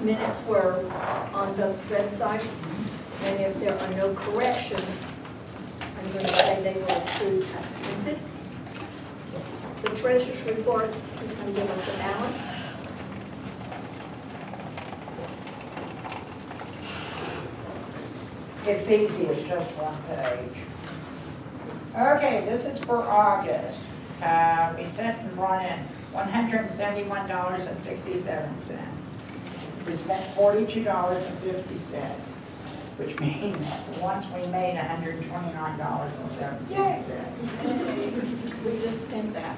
minutes were on the website, and if there are no corrections, I'm going to say they were approved as printed. The treasurer's report is going to give us a balance. It's easy, it's just one page. Okay, this is for August. We sent and brought in $171.67. We spent $42.50, which means once we made $129.70. We just spent that.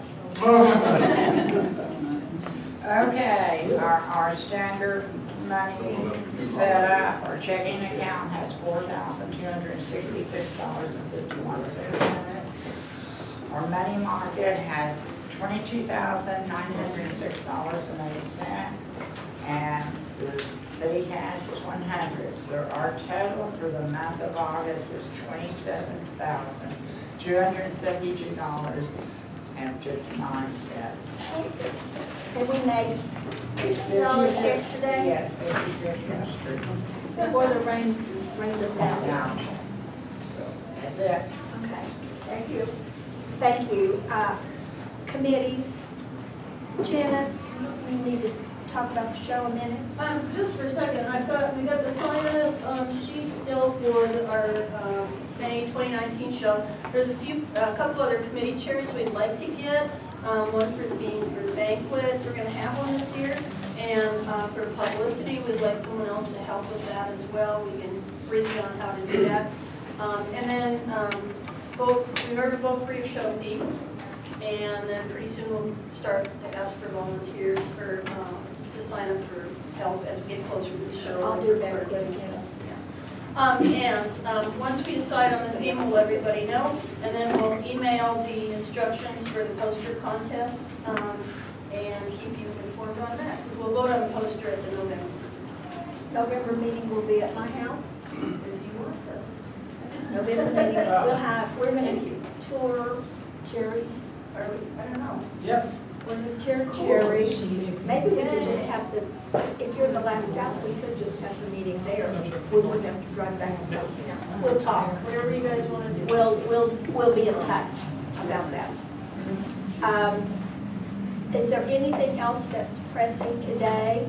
Okay, our standard money setup, our checking account has $4,266.51 in it. Our money market has $22,906.80, and the petty cash is $100. So our total for the month of August is $27,272.59. And we made $50 yesterday Yes, 56 yesterday. before the rain rained us out. So that's it. Okay, thank you. Thank you. Committees, Janet, we need to talk about the show a minute. Just for a second, we got the sign-up sheet still for our May 2019 show. There's a couple other committee chairs we'd like to get. One for the banquet, we're going to have one this year, and for publicity, we'd like someone else to help with that as well. We can brief you on how to do that. And then remember to vote for your show theme, and then pretty soon we'll start to ask for volunteers to sign up for help as we get closer to the show. I'll do banquet. Once we decide on the theme, we'll let everybody know, and then we'll email the instructions for the poster contest and keep you informed on that. We'll vote on the poster at the November meeting will be at my house. if you want us. November meeting, we're going to tour Jerry's, I don't know. Yes. we're going to tour Jerry's. Maybe we could just have if you're the last guest, we could just have the meeting there. We wouldn't have to drive back and forth. We'll talk. Whatever you guys want to do. We'll be in touch about that. Is there anything else that's pressing today?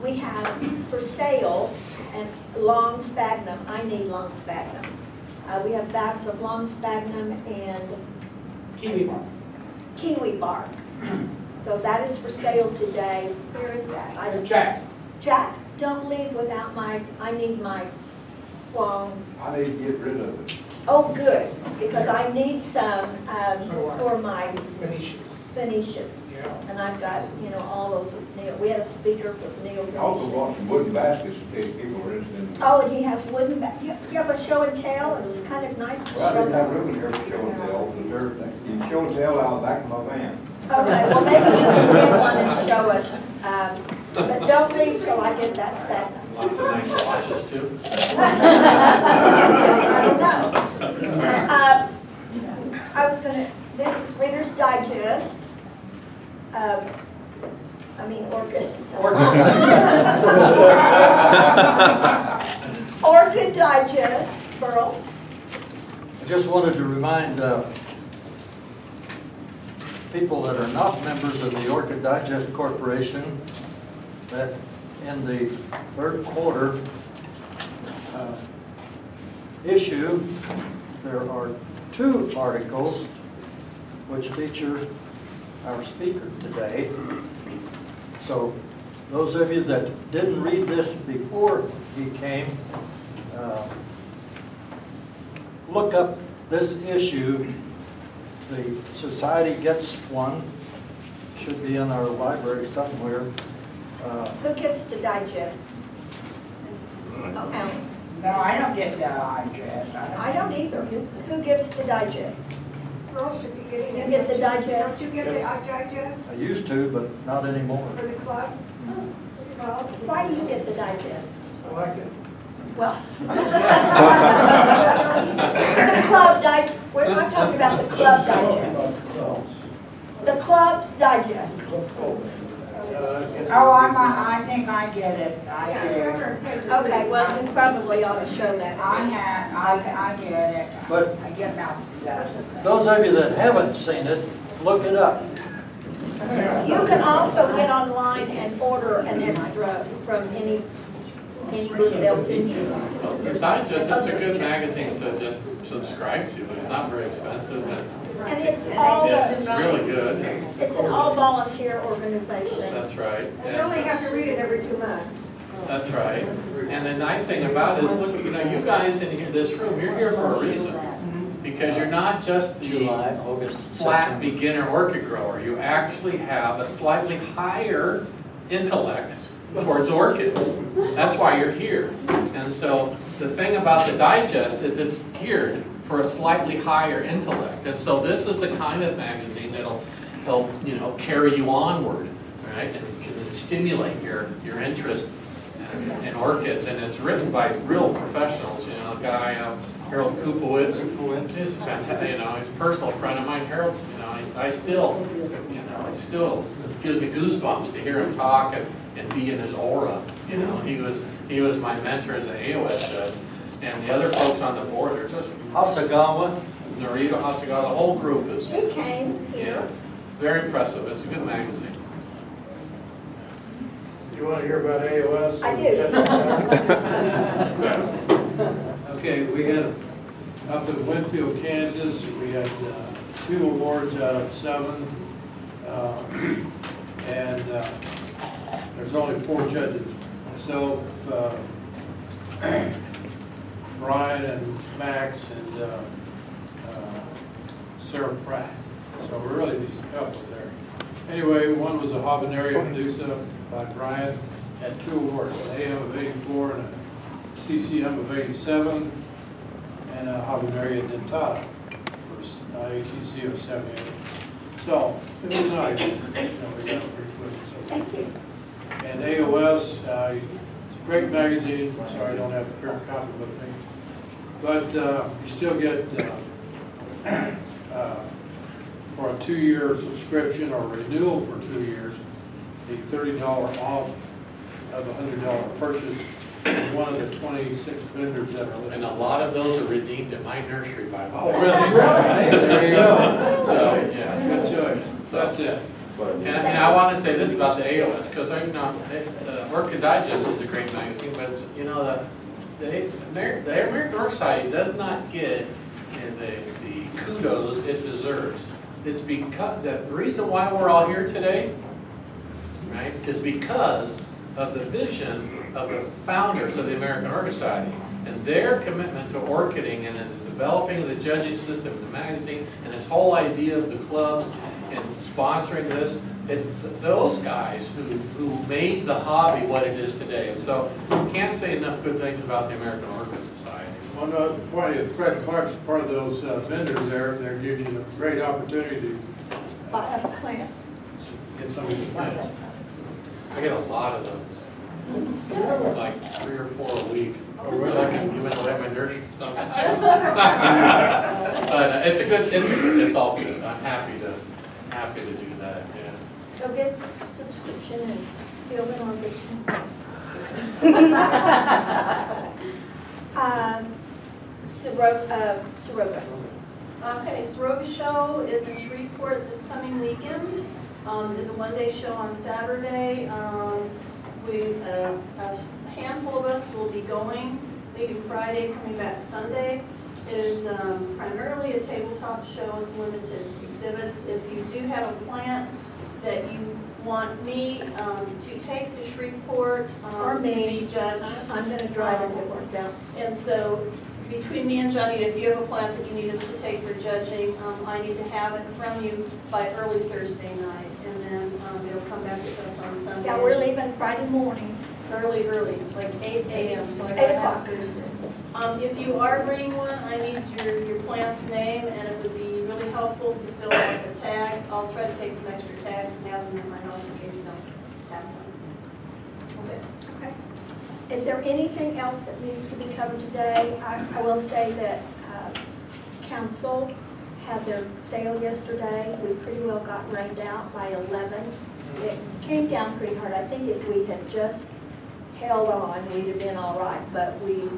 We have for sale and long sphagnum. I need long sphagnum. We have bags of long sphagnum and Kiwi bark. kiwi bark. So that is for sale today. Where is that? Jack. Jack, don't leave without I need my long. I need to get rid of it. Oh, good, because I need some for my Phoenicians. Yeah. And I've got, all those with Neil. We had a speaker with Neil I also Phoenicians. want some wooden baskets in case people are interested in. Oh, and he has wooden, you have a show and tell, it's kind of nice to Well, I show didn't have those. room here for show and tell, but there's, you can show and tell out of the back of my van. Okay, well, maybe you can get one and show us, but don't leave till I get that spec. Lots of nice watches too. I was gonna, this is Reader's Digest. Orchid Digest, Burl. I just wanted to remind people that are not members of the Orchid Digest Corporation that in the third quarter issue, there are 2 articles which feature our speaker today. So those of you that didn't read this before he came, look up this issue. The Society gets one, should be in our library somewhere. Who gets the digest? Oh, Alan. No, I don't get the digest. I don't either. Who gets the digest? Girls should be getting You it. get the digest? Don't you get the digest I used to, but not anymore. for the club? Well, Why do you get the digest? I like it. Well, the club digest, we're not talking about the club digest. The club's digest. Oh, I think I get it. I do. Okay, well, you probably ought to show that. I get it. But- I get now. Those of you that haven't seen it, look it up. You can also get online and order an extra from any group, they'll send you. Besides, it's a good magazine to just subscribe to. It's not very expensive. And it's all, It's really good. it's an all-volunteer organization. That's right. And you only have to read it every 2 months. That's right. And the nice thing about it is, look, you guys in here, this room, you're here for a reason. Because you're not just the July, August, flat September. beginner orchid grower. You actually have a slightly higher intellect towards orchids. That's why you're here. And so the thing about the digest is it's geared for a slightly higher intellect. And so this is the kind of magazine that'll help, carry you onward, right? And can stimulate your interest in orchids. And it's written by real professionals, a guy, Harold Kupowitz. He's a fantastic, he's a personal friend of mine. Harold's, it still gives me goosebumps to hear him talk and be in his aura. He was my mentor as an AOS judge, and the other folks on the board are just Hasagawa. Narita Hasagawa. The whole group is He came yeah, here. very impressive. It's a good magazine. You want to hear about AOS? I do. Okay, we had, up in Winfield, Kansas, we had 2 awards out of 7. And there's only 4 judges. Myself, Brian and Max and Sarah Pratt. So we're really a decent couple there. Anyway, one was a Habaneria Medusa by Brian, had 2 awards, an AM of 84 and a CCM of 87, and a Habaneria Dentata for ATC of 78. So it was nice. We got it pretty quick. So. Thank you. And AOS, it's a great magazine. I'm sorry I don't have a current copy with me. But you still get, for a 2-year subscription or renewal for 2 years, the $30 off of a $100 purchase from one of the 26 vendors that are listed. And a lot of those are redeemed at my nursery, by the way. Oh, really? Hey, there you go. So, yeah. Good choice. So that's it. And I want to say this about the AOS, because the Orchid Digest is a great magazine, but the American Orchid Society does not get the kudos it deserves. It's because the reason why we're all here today, right, is because of the vision of the founders of the American Orchid Society and their commitment to orchiding and the developing of the judging system, the magazine, and this whole idea of the clubs and sponsoring this. It's those guys who made the hobby what it is today. And so you can't say enough good things about the American Orchid Society. On the point of Fred Clark's part of those vendors there, they're giving you a great opportunity to Buy a plant. get some of these plants. I get a lot of those, like 3 or 4 a week. Oh, really? I can give it away at my nursery sometimes. But it's all good. I'm happy to do that. Yeah. Go get a subscription and steal them on vacation. Soroka. Okay, Soroka Show is in Shreveport this coming weekend. It is a one-day show on Saturday. A handful of us will be going, leaving Friday, coming back Sunday. It is primarily a tabletop show with limited exhibits. If you do have a plant that you want me to take to Shreveport Or to me. be judged. I'm going to drive as it worked out. And so between me and Johnny, if you have a plant that you need us to take for judging, I need to have it from you by early Thursday night. And then it'll come back to us on Sunday. Yeah, we're leaving Friday morning. Early, like 8 a.m. So I 8 gotta o'clock. have Thursday. If you are bringing one, I need your plant's name, and it would be really helpful to fill out the tag. I'll try to take some extra tags and have them in my house in case you don't have one. Okay. Okay. Is there anything else that needs to be covered today? I will say that council had their sale yesterday. We pretty well got rained out by 11. it came down pretty hard. I think if we had just held on, we'd have been all right, but we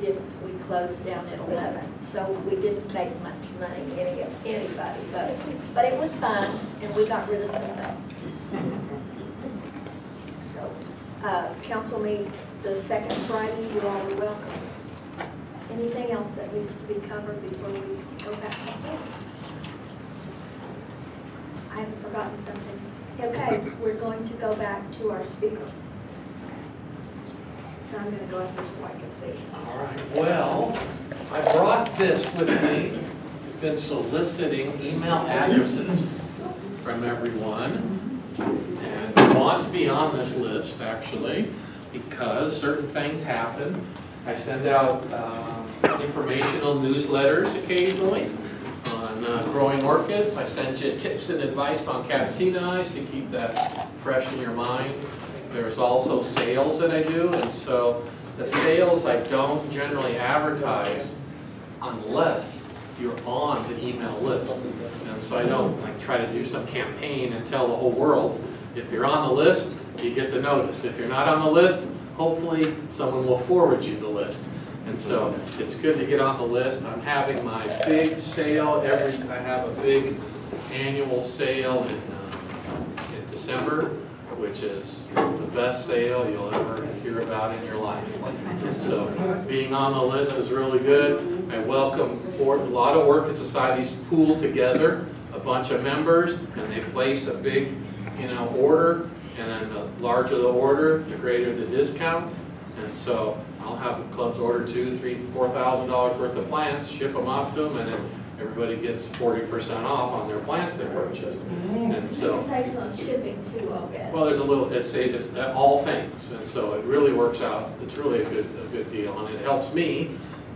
didn't. We closed down at 11, so we didn't make much money, anybody, but it was fun, and we got rid of some things. So, council meets the second Friday. You all are welcome. Anything else that needs to be covered before we go back and forth? I haven't forgotten something. Okay, we're going to go back to our speaker. And I'm going to go up here so I can see. All right, well, I brought this with me. I've been soliciting email addresses from everyone. And I want to be on this list, actually, because certain things happen. I send out informational newsletters occasionally on growing orchids. I send you tips and advice on Catasetas to keep that fresh in your mind. There's also sales that I do, and so the sales I don't generally advertise unless you're on the email list. And so I don't like try to do some campaign and tell the whole world, if you're on the list, you get the notice. If you're not on the list, hopefully someone will forward you the list. And so it's good to get on the list. I'm having my big sale I have a big annual sale in December, which is the best sale you'll ever hear about in your life. And so being on the list is really good. I welcome a lot of orchid societies pool together, a bunch of members, and they place a big, order. And then the larger the order, the greater the discount. And so I'll have clubs order $2,000, $3,000, $4,000 worth of plants, ship them off to them, and then everybody gets 40% off on their plants they purchase. And so It saves on shipping too, I'll bet. well, there's a little. It's all things, and so it really works out. It's really a good deal, and it helps me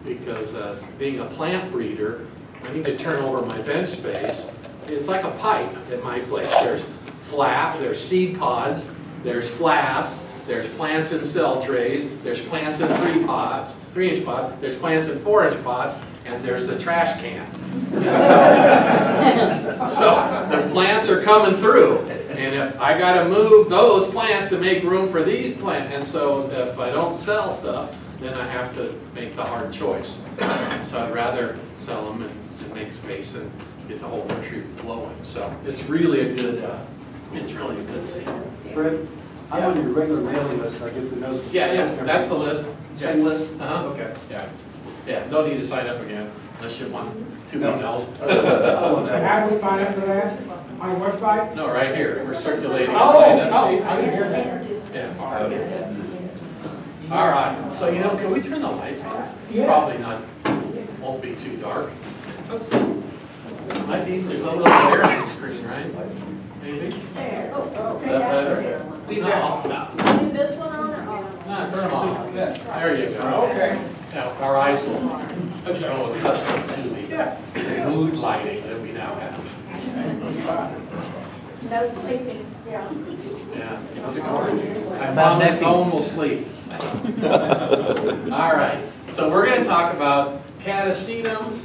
because being a plant breeder, I need to turn over my bench space. It's like a pipe at my place. There's flat, there's seed pods, there's flasks, there's plants in cell trays, there's plants in 3-inch pods, there's plants in 4-inch pods, and there's the trash can. So the plants are coming through, and if I got to move those plants to make room for these plants, and so if I don't sell stuff, then I have to make the hard choice. So I'd rather sell them and make space and get the whole nursery flowing. So it's really a good. It's really a good sale. Fred, I'm on your regular mailing list. I get the notice. Yeah, that's the list. Same list? Okay. Yeah. Don't need to sign up again unless you want 2 emails. So how do we sign up for that? On the website? No, right here. We're circulating. Oh, Sign up sheet. I didn't hear that. Yeah. All right. So can we turn the lights on? Yeah. Probably not. Won't be too dark. Might be. There's a little glare on the screen, right? Maybe. There. Oh, Is that better? leave this one on or off? No, turn them off. There you go. Okay. Now, our eyes will grow accustomed to the mood lighting that we now have. No sleeping. Yeah. I promise no one will sleep. All right. So we're going to talk about catasetums,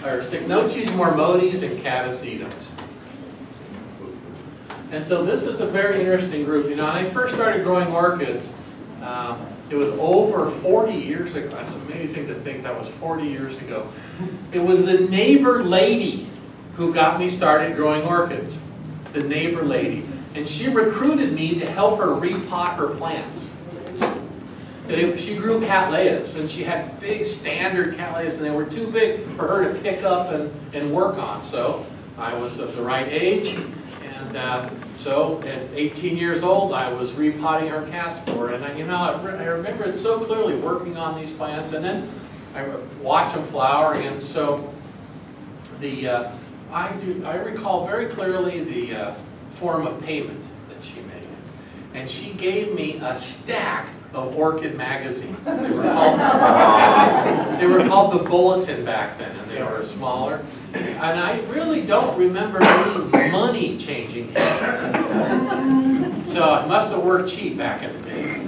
or Stechnochus marmotes and catasetums. And so this is a very interesting group. When I first started growing orchids, it was over 40 years ago. That's amazing to think that was 40 years ago. It was the neighbor lady who got me started growing orchids. The neighbor lady. And she recruited me to help her repot her plants. She grew Cattleyas, and she had big standard Cattleyas, and they were too big for her to pick up and work on. So I was of the right age. And so at 18 years old, I was repotting her cats for her. And I remember it so clearly, working on these plants. And then I watch them flower. And so I recall very clearly the form of payment that she made. And she gave me a stack of orchid magazines. They were called the Bulletin back then, and they were smaller. And I really don't remember any money changing hands. So I must have worked cheap back in the day.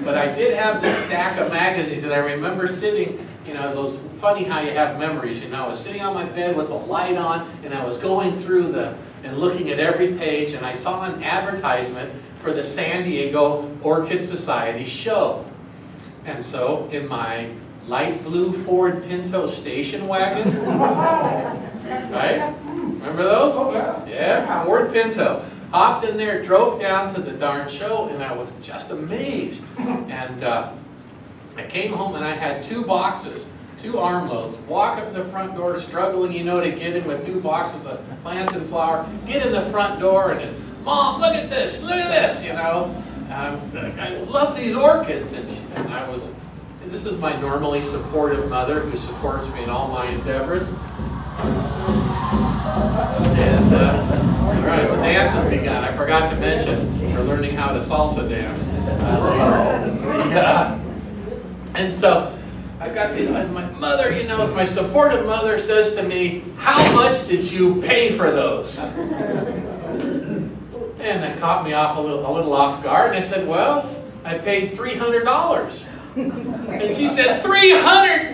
But I did have this stack of magazines, and I remember sitting, those funny how you have memories. I was sitting on my bed with the light on, and I was going through the and looking at every page, and I saw an advertisement for the San Diego Orchid Society show. And so in my light blue Ford Pinto station wagon, right? Remember those? Oh, yeah. Yeah, Ford Pinto. Hopped in there, drove down to the darn show, and I was just amazed. And I came home and I had 2 boxes, 2 armloads. Walk up the front door, struggling, you know, to get in with 2 boxes of plants and flower. Get in the front door and then, Mom, look at this, you know. I love these orchids. And I was, this is my normally supportive mother who supports me in all my endeavors. And, all right, the dance has begun. I forgot to mention, we're learning how to salsa dance. And so, I got my mother, you know, my supportive mother says to me, how much did you pay for those? And that caught me off a little off guard. And I said, well, I paid $300. And she said, $300?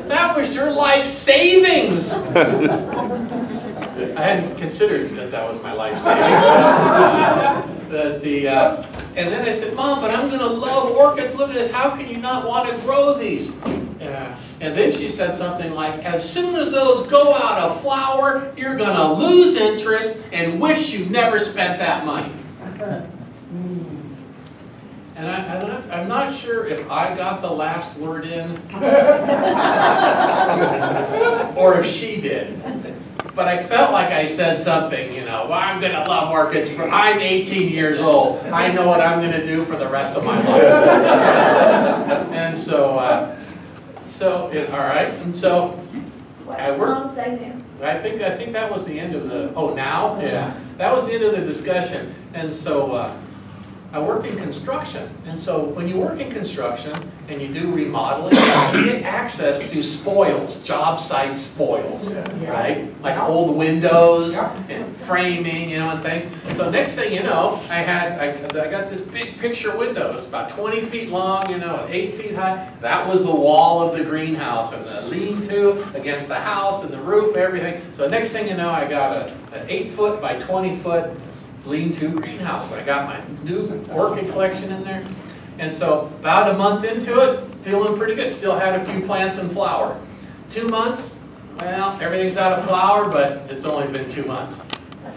That was your life savings. I hadn't considered that that was my life savings. And then I said, Mom, but I'm going to love orchids. Look at this. How can you not want to grow these? And then she said something like, as soon as those go out of flower, you're going to lose interest and wish you never spent that money. And I'm not sure if I got the last word in or if she did. But I felt like I said something, you know, well, I'm going to love orchids. I'm 18 years old. I know what I'm going to do for the rest of my life. And so, all right. And so, What does Mom say now? I think that was the end of the, oh, now? Yeah. That was the end of the discussion. And so, I work in construction, and so when you work in construction and you do remodeling, you get access to spoils, job site spoils, right? Like old windows and framing, you know, and things. So next thing you know, I got this big picture window. It's about 20 feet long, you know, 8 feet high. That was the wall of the greenhouse, and the lean-to against the house and the roof, everything. So next thing you know, I got an 8-foot by 20-foot lean-to greenhouse. I got my new orchid collection in there. And so about a month into it, feeling pretty good. Still had a few plants in flower. 2 months, well, everything's out of flower, but it's only been 2 months.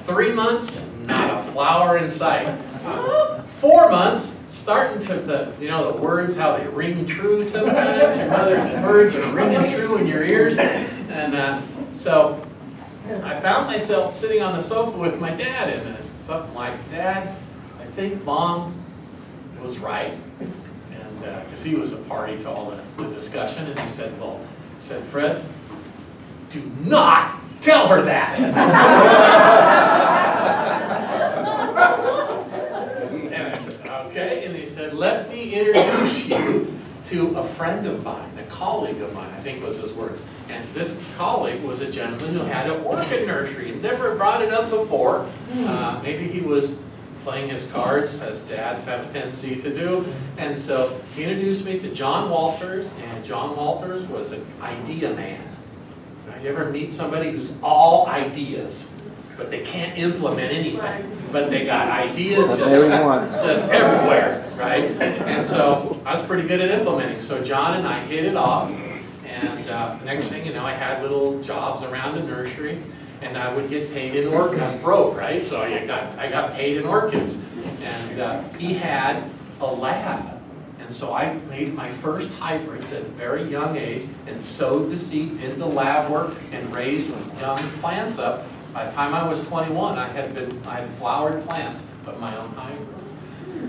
3 months, not a flower in sight. 4 months, starting to, you know, the words, how they ring true sometimes. Your mother's words are ringing true in your ears. And so I found myself sitting on the sofa with my dad, and something like, Dad, I think Mom was right. And because he was a party to all the discussion, and he said, Fred, do not tell her that. And I said, okay. And he said, let me introduce you to a friend of mine, a colleague of mine, I think was his words. And this colleague was a gentleman who had an orchid nursery. He'd never brought it up before. Maybe he was playing his cards, as dads have a tendency to do. And so he introduced me to John Walters, and John Walters was an idea man. You ever meet somebody who's all ideas, but they can't implement anything, but they got ideas just everywhere, right? And so I was pretty good at implementing. So John and I hit it off. And the next thing you know, I had little jobs around the nursery, and I would get paid in orchids. I was broke, right? So I got paid in orchids. And he had a lab. And so I made my first hybrids at a very young age and sowed the seed, did the lab work, and raised young plants up. By the time I was 21, I had flowered plants of my own hybrids.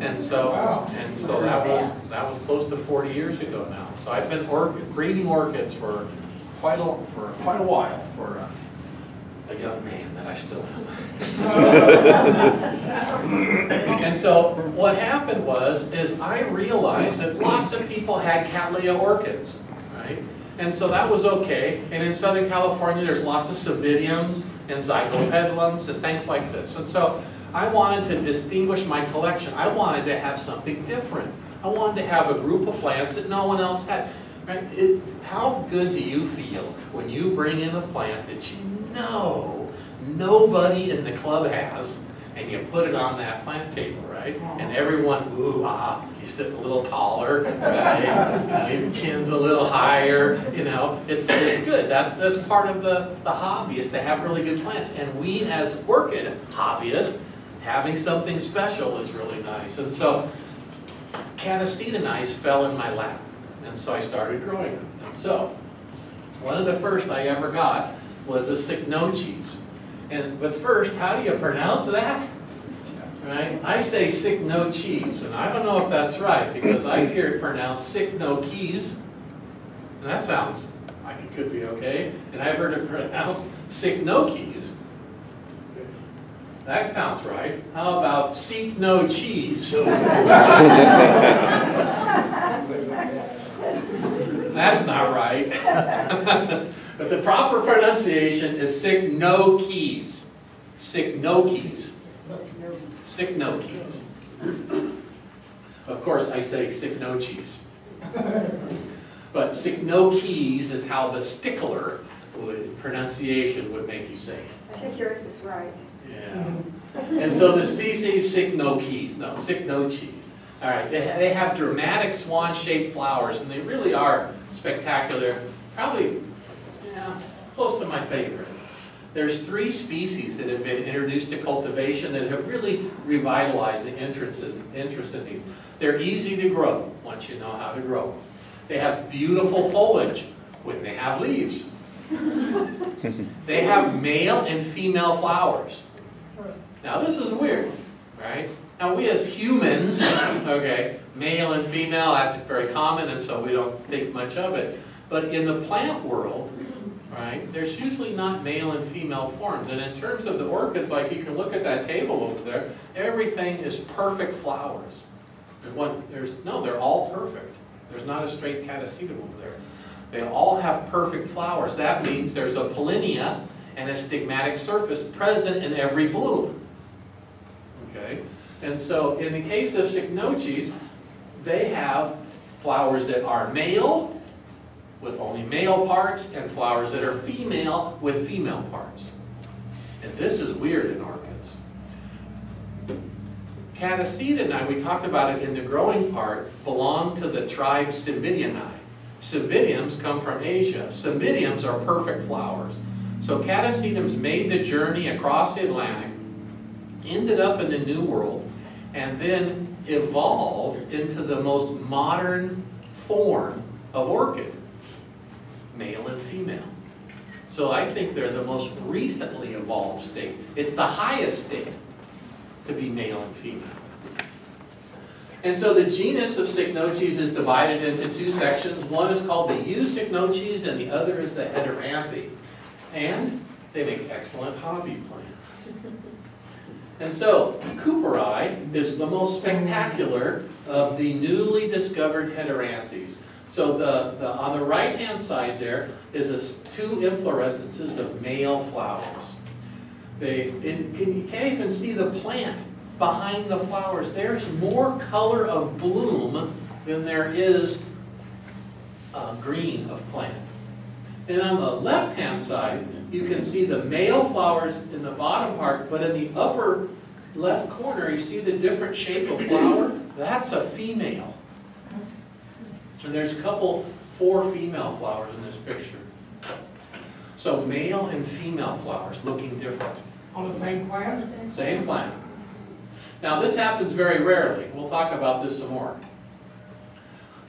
And so that was close to 40 years ago now. So I've been breeding orchids for quite a while for a young man that I still am. And so what happened is I realized that lots of people had Cattleya orchids, right? And so that was okay. And in Southern California, there's lots of Cymbidiums and Zygopedilums and things like this. And so I wanted to distinguish my collection. I wanted to have something different. I wanted to have a group of plants that no one else had. Right? How good do you feel when you bring in a plant that you know nobody in the club has, and you put it on that plant table, right? And everyone, ooh, ah, you sit a little taller, right? Your chin's a little higher, you know, it's good. That's part of the hobby, is to have really good plants. And we as orchid hobbyists, having something special is really nice. And so Catasetum fell in my lap, and so I started growing them. And so one of the first I ever got was a Cycnoches. But first, how do you pronounce that? Right? I say Cycnoches, and I don't know if that's right, because I hear it pronounced Cycnoches, and that sounds like it could be okay. And I've heard it pronounced Cycnoches. That sounds right. How about seek no cheese? That's not right. But the proper pronunciation is Cycnoches. Cycnoches. Cycnoches. Of course, I say Cycnoches. But Cycnoches is how the stickler pronunciation would make you say it. I think yours is right. Yeah. And so the species Cycnoches, no, Cycnoches. All right, they have dramatic swan-shaped flowers, and they really are spectacular. Probably, yeah, close to my favorite. There's 3 species that have been introduced to cultivation that have really revitalized the interest in these. They're easy to grow once you know how to grow them. They have beautiful foliage when they have leaves. They have male and female flowers. Now this is weird, right? Now we as humans, okay, male and female, that's very common, and so we don't think much of it. But in the plant world, right, there's usually not male and female forms. And in terms of the orchids, like you can look at that table over there, everything is perfect flowers. They're all perfect. There's not a straight Catasetum over there. They all have perfect flowers. That means there's a pollinia and a stigmatic surface present in every bloom. Okay? And so in the case of Cycnoches, they have flowers that are male with only male parts and flowers that are female with female parts. And this is weird in orchids. Catasetum, we talked about it in the growing part, belong to the tribe Cymbidiumae. Cymbidiums come from Asia. Cymbidiums are perfect flowers. So Catasetums made the journey across the Atlantic, ended up in the New World, and then evolved into the most modern form of orchid, male and female. So I think they're the most recently evolved state. It's the highest state to be male and female. And so the genus of Cycnoches is divided into 2 sections. One is called the Eucycnoches and the other is the Heteranthe. And they make excellent hobby plants. And so Cooperi is the most spectacular of the newly discovered Heteranthes. So on the right-hand side there is 2 inflorescences of male flowers. You can't even see the plant behind the flowers. There's more color of bloom than there is green of plant. And on the left-hand side, you can see the male flowers in the bottom part, but in the upper left corner, you see the different shape of flower. That's a female. And there's 4 female flowers in this picture. So male and female flowers looking different. On the same plant? Same plant. Now this happens very rarely. We'll talk about this some more.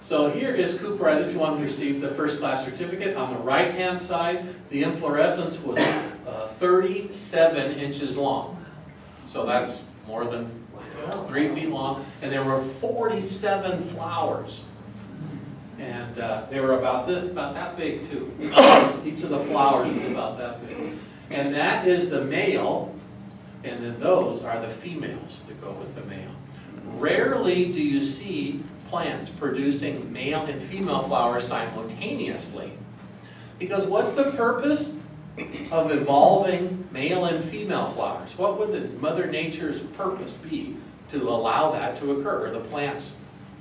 So here is Cooperi. This is one who received the first class certificate. On the right hand side, the inflorescence was 37 inches long. So that's more than 3 feet long. And there were 47 flowers. And they were about that big too. Each of the flowers was about that big. And that is the male, and then those are the females that go with the male. Rarely do you see plants producing male and female flowers simultaneously. Because what's the purpose of evolving male and female flowers? What would the Mother Nature's purpose be to allow that to occur, or the plant's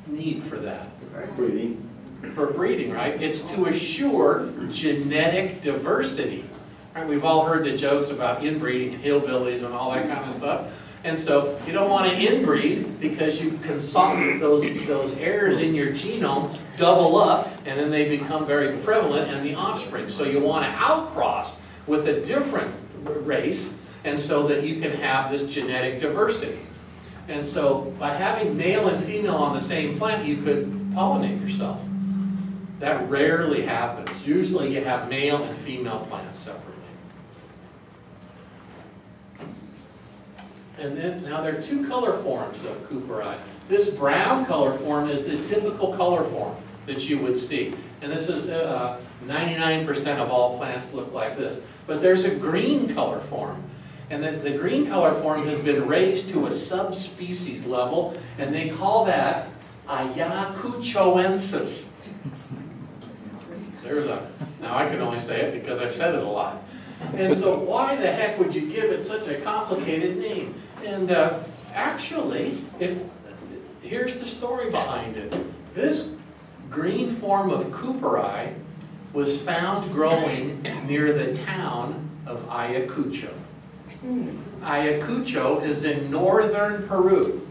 need for that? Breeding. For breeding, right? It's to assure genetic diversity. Right? We've all heard the jokes about inbreeding and hillbillies and all that kind of stuff. And so you don't want to inbreed because you consolidate those errors in your genome, double up, and then they become very prevalent in the offspring. So you want to outcross with a different race, and so that you can have this genetic diversity. And so by having male and female on the same plant, you could pollinate yourself. That rarely happens. Usually you have male and female plants separately. And then, now there are two color forms of Cooperi. This brown color form is the typical color form that you would see. And this is 99% of all plants look like this. But there's a green color form. And the green color form has been raised to a subspecies level, and they call that Ayacuchoensis. Now I can only say it because I've said it a lot. And so why the heck would you give it such a complicated name? And actually, here's the story behind it. This green form of Cooperi was found growing near the town of Ayacucho. Ayacucho is in northern Peru.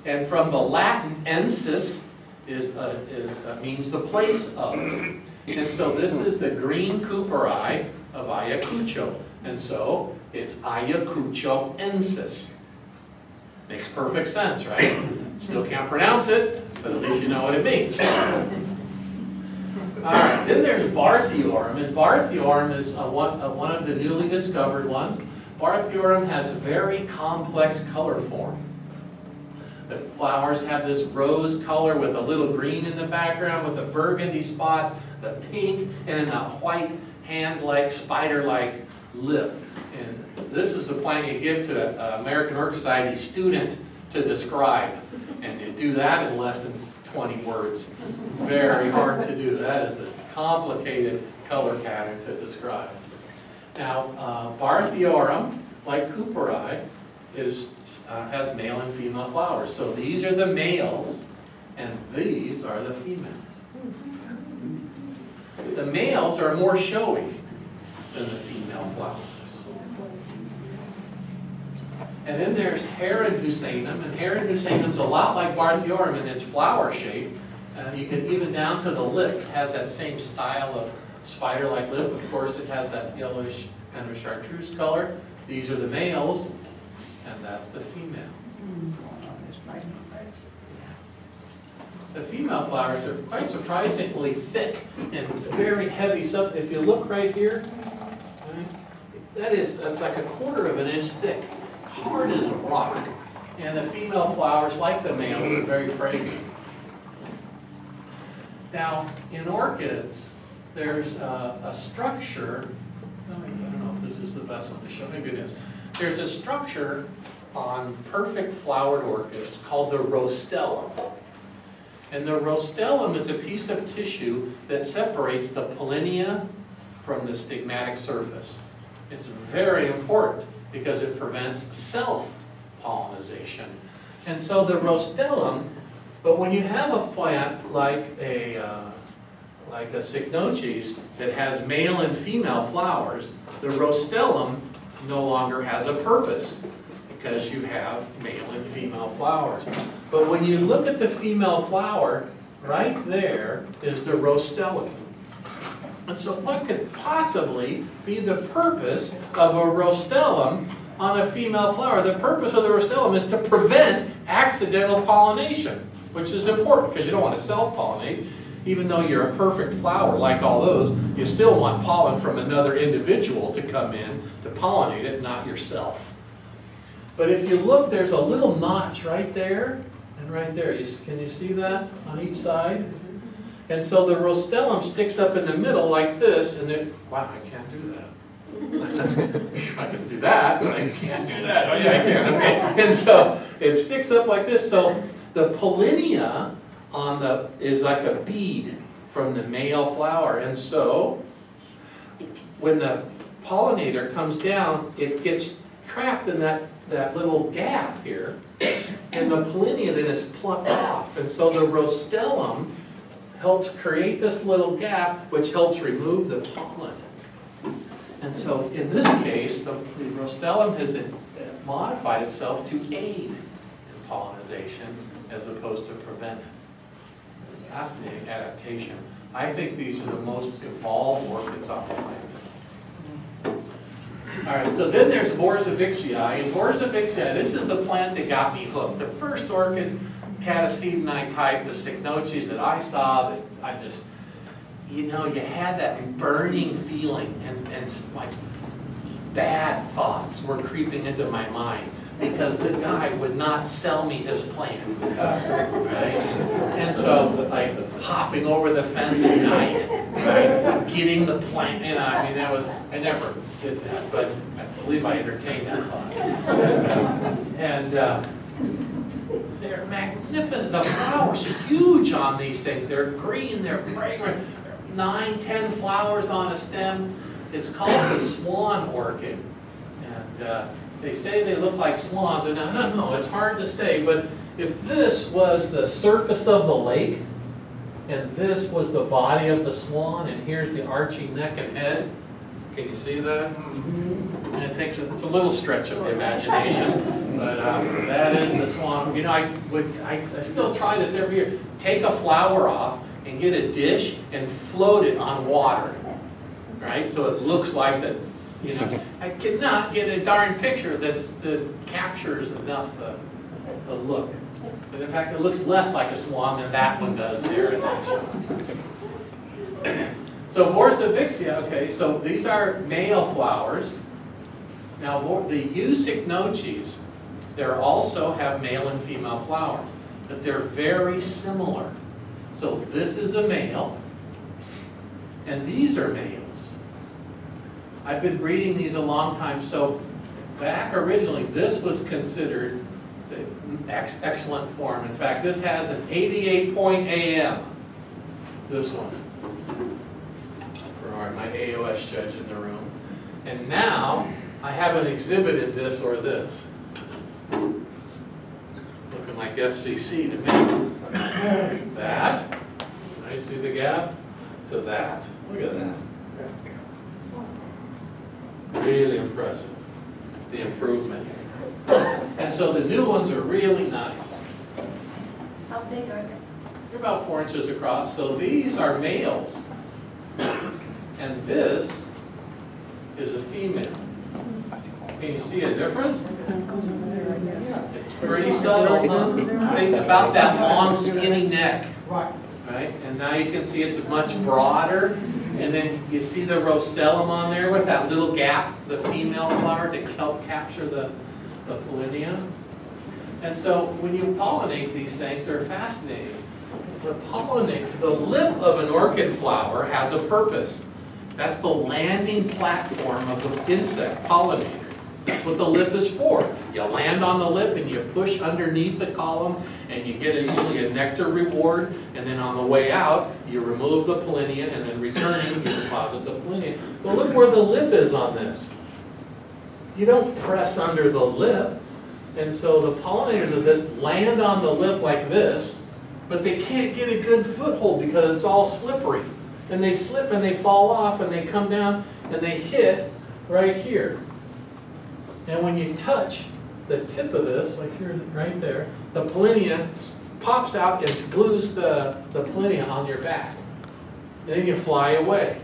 And from the Latin ensis means the place of. And so this is the green Cooperi of Ayacucho. And so it's Ayacuchoensis. Makes perfect sense, right? Still can't pronounce it, but at least you know what it means. All right, then there's Barthiorum, and Barthiorum is one of the newly discovered ones. Barthiorum has a very complex color form. The flowers have this rose color with a little green in the background with the burgundy spots, the pink, and a white hand-like, spider-like lip. And this is the plant you give to an American Orchid Society student to describe. And you do that in less than 20 words. Very hard to do. That is a complicated color pattern to describe. Now, Barthiorum, like Cooperi, has male and female flowers. So these are the males, and these are the females. The males are more showy than the female flowers. And then there's Heron-Husanum, and Heron-Husanum is a lot like Barthiorum in its flower shape. You can even down to the lip, it has that same style of spider-like lip. Of course, it has that yellowish kind of chartreuse color. These are the males, and that's the female. The female flowers are quite surprisingly thick and very heavy. So if you look right here, right, that's like 1/4 of an inch thick, hard as a rock. And the female flowers, like the males, are very fragrant. Now, in orchids, there's a structure. I don't know if this is the best one to show. Maybe it is. There's a structure on perfect flowered orchids called the rostellum. And the rostellum is a piece of tissue that separates the pollinia from the stigmatic surface. It's very important because it prevents self-pollination. And so the rostellum, but when you have a plant like a Cycnoches that has male and female flowers, the rostellum no longer has a purpose because you have male and female flowers. But when you look at the female flower, right there is the rostellum. And so what could possibly be the purpose of a rostellum on a female flower? The purpose of the rostellum is to prevent accidental pollination, which is important because you don't want to self-pollinate. Even though you're a perfect flower like all those, you still want pollen from another individual to come in to pollinate it, not yourself. But if you look, there's a little notch right there and right there. Can you see that on each side? And so the rostellum sticks up in the middle like this, and then, wow, I can't do that. I can do that, but I can't do that. Oh yeah, I can, okay. And so it sticks up like this. So the pollinia is like a bead from the male flower. And so when the pollinator comes down, it gets trapped in that little gap here, and the pollinia then is plucked off. And so the rostellum helps create this little gap, which helps remove the pollen. And so in this case, the rostellum has modified itself to aid in pollinization as opposed to prevent it. Fascinating adaptation. I think these are the most evolved orchids on the planet. All right, so then there's Vorsavixii. And Vorsavixii, this is the plant that got me hooked. The first orchid, Catasetonite type, the Cycnoches that I saw, that I just, you know, you had that burning feeling, and like bad thoughts were creeping into my mind because the guy would not sell me his plant, right? And so, like, hopping over the fence at night, right, getting the plant, you know, I mean, I never did that, but I believe I entertained that thought. And they're magnificent. The flowers are huge on these things. They're green, they're fragrant. 9, 10 flowers on a stem. It's called the swan orchid. And they say they look like swans, and I don't know, it's hard to say, but if this was the surface of the lake, and this was the body of the swan, and here's the arching neck and head, can you see that? And it's a little stretch of the imagination, but that is the swan. You know, I still try this every year. Take a flower off and get a dish and float it on water, right? So it looks like that. You know, I cannot get a darn picture that captures enough the look. But in fact, it looks less like a swan than that one does there in that shot. So Vorsavixii, okay, so these are male flowers. Now the Eucycnoches, they also have male and female flowers, but they're very similar. So this is a male, and these are males. I've been breeding these a long time, so back originally, this was considered the excellent form. In fact, this has an 88 point AM, this one, for my AOS judge in the room. And now, I haven't exhibited this or this. Looking like FCC to me. That, I see the gap, to that. Look at that. Really impressive, the improvement. And so the new ones are really nice. How big are they? They're about 4 inches across. So these are males. And this is a female. Can you see a difference? It's pretty subtle, huh? Think about that long, skinny neck. Right? And now you can see it's much broader. And then you see the rostellum on there with that little gap, the female flower, to help capture the pollinia. And so when you pollinate these things, they're fascinating. The lip of an orchid flower has a purpose. That's the landing platform of the insect pollinator. That's what the lip is for. You land on the lip and you push underneath the column and you get usually a nectar reward, and then on the way out, you remove the pollinia, and then returning, you deposit the pollinia. But look where the lip is on this. You don't press under the lip. And so the pollinators of this land on the lip like this, but they can't get a good foothold because it's all slippery. And they slip and they fall off and they come down and they hit right here. And when you touch the tip of this, like here, right there, the pollinia pops out and glues the pollinia on your back. And then you fly away.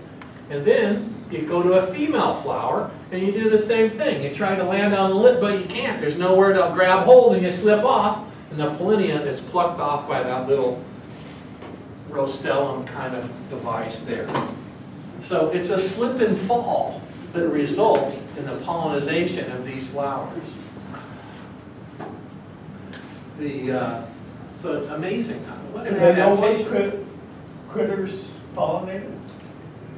And then you go to a female flower and you do the same thing. You try to land on the lip, but you can't. There's nowhere to grab hold, and you slip off, and the pollinia is plucked off by that little rostellum kind of device there. So it's a slip and fall that results in the pollination of these flowers. So it's amazing. What an adaptation. Critters pollinated?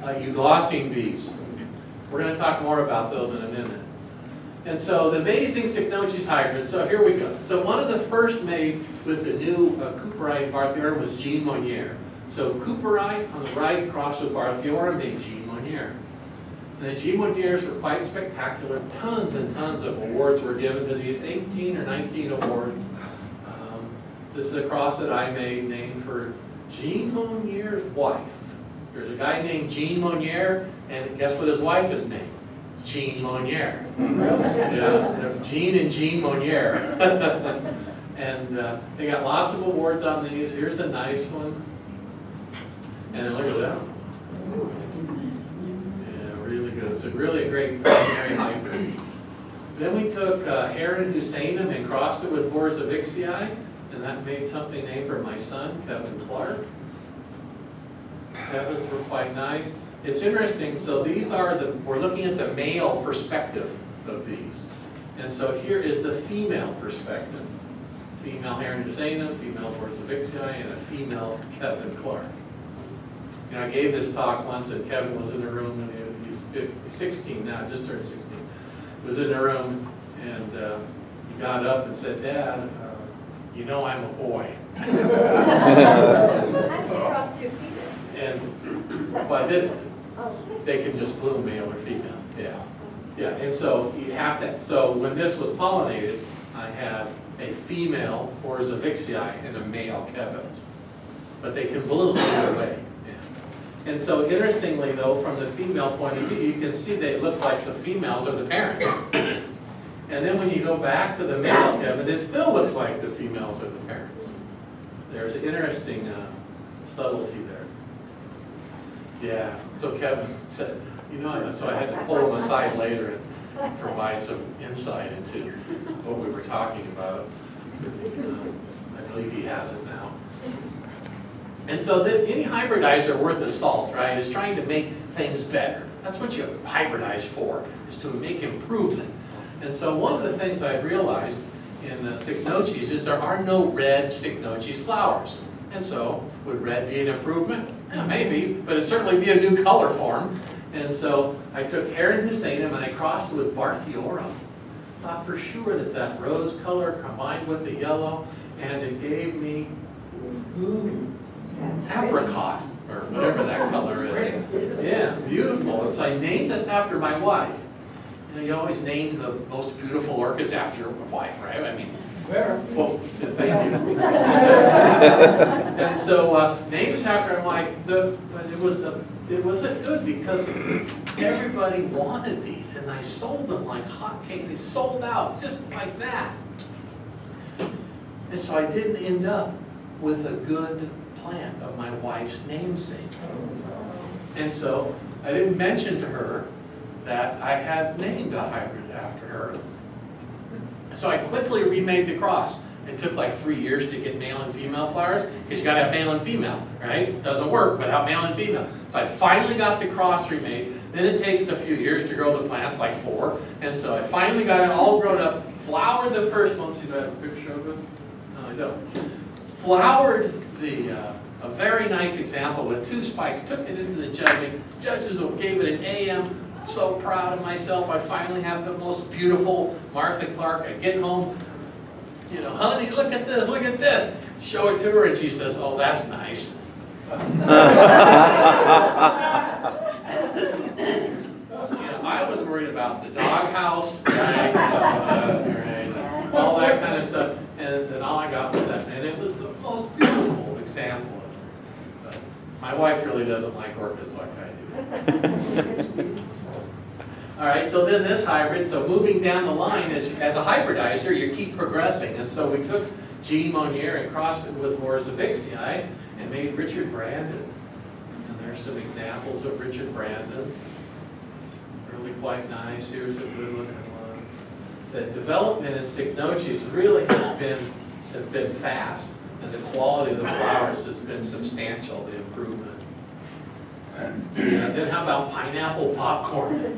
Euglossine bees. We're going to talk more about those in a minute. And so the amazing Cycnoches hybrid, so here we go. So one of the first made with the new Cooperite Barthiorum was Jean Monnier. So Cooperite on the right crossed with Barthiorum made Jean Monnier. And the Jean Monniers were quite spectacular. Tons and tons of awards were given to these, 18 or 19 awards. This is a cross that I made named for Jean Monnier's wife. There's a guy named Jean Monnier, and guess what his wife is named? Jean Monnier. Yeah, Jean and Jean Monnier. And they got lots of awards on these. Here's a nice one. And then look at that. Yeah, really good. It's really a great primary hybrid. Then we took Heron Husainum and crossed it with Borzovixii, and that made something named for my son, Kevin Clark. Kevin's were quite nice. It's interesting, so these are we're looking at the male perspective of these. And so here is the female perspective. Female Heron Husainum, female Borzovixii, and a female Kevin Clark. You know, I gave this talk once, and Kevin was in the room, and he's 16 now, just turned 16. He was in the room, and he got up and said, "Dad, you know I'm a boy." I crossed 2 females. And, well, I didn't. They can just bloom male or female, yeah. Yeah, and so you have to, so when this was pollinated, I had a female Borzovixii and a male Kevin. But they can bloom either way. Yeah. And so interestingly though, from the female point of view, you can see they look like the females are the parents. And then when you go back to the male Kevin, it still looks like the females are the parents. There's an interesting subtlety there. Yeah, so Kevin said, you know, so I had to pull him aside later and provide some insight into what we were talking about. I believe he has it now. And so any hybridizer worth the salt, right, is trying to make things better. That's what you hybridize for, is to make improvement. And so one of the things I've realized in the Cycnoches is there are no red Cycnoches flowers. And so, would red be an improvement? Yeah, maybe, but it'd certainly be a new color form. And so I took Heron Husainum and I crossed it with Barthiorum. Thought for sure that that rose color combined with the yellow, and it gave me apricot, or whatever that color is. Yeah, beautiful. And so I named this after my wife. You know, you always name the most beautiful orchids after your wife, right? I mean, well, thank you. And so, named this after my wife, but it wasn't good because everybody wanted these, and I sold them like hotcakes. They sold out just like that. And so I didn't end up with a good plant of my wife's namesake. And so I didn't mention to her that I had named a hybrid after her. So I quickly remade the cross. It took like 3 years to get male and female flowers, because you gotta have male and female, right? It doesn't work without male and female. So I finally got the cross remade. Then it takes a few years to grow the plants, like 4. And so I finally got it all grown up, flowered the first one. See, do I have a picture of it? No, I don't. Flowered a very nice example with 2 spikes, took it into the judging. Judges gave it an AM. So proud of myself. I finally have the most beautiful Martha Clark. I get home, you know, honey, look at this, look at this. Show it to her, and she says, oh, that's nice. You know, I was worried about the doghouse, right? All that kind of stuff, and then all I got was that, and it was the most beautiful example of it. But my wife really doesn't like orchids like I do. All right, so then this hybrid, so moving down the line, as a hybridizer, you keep progressing. And so we took Jean Monnier and crossed it with Borzovixii and made Richard Brandon. And there's some examples of Richard Brandon's. Really quite nice. Here's a good looking one. The development in Cycnoches really has been fast, and the quality of the flowers has been substantial, the improvement. And then how about pineapple popcorn?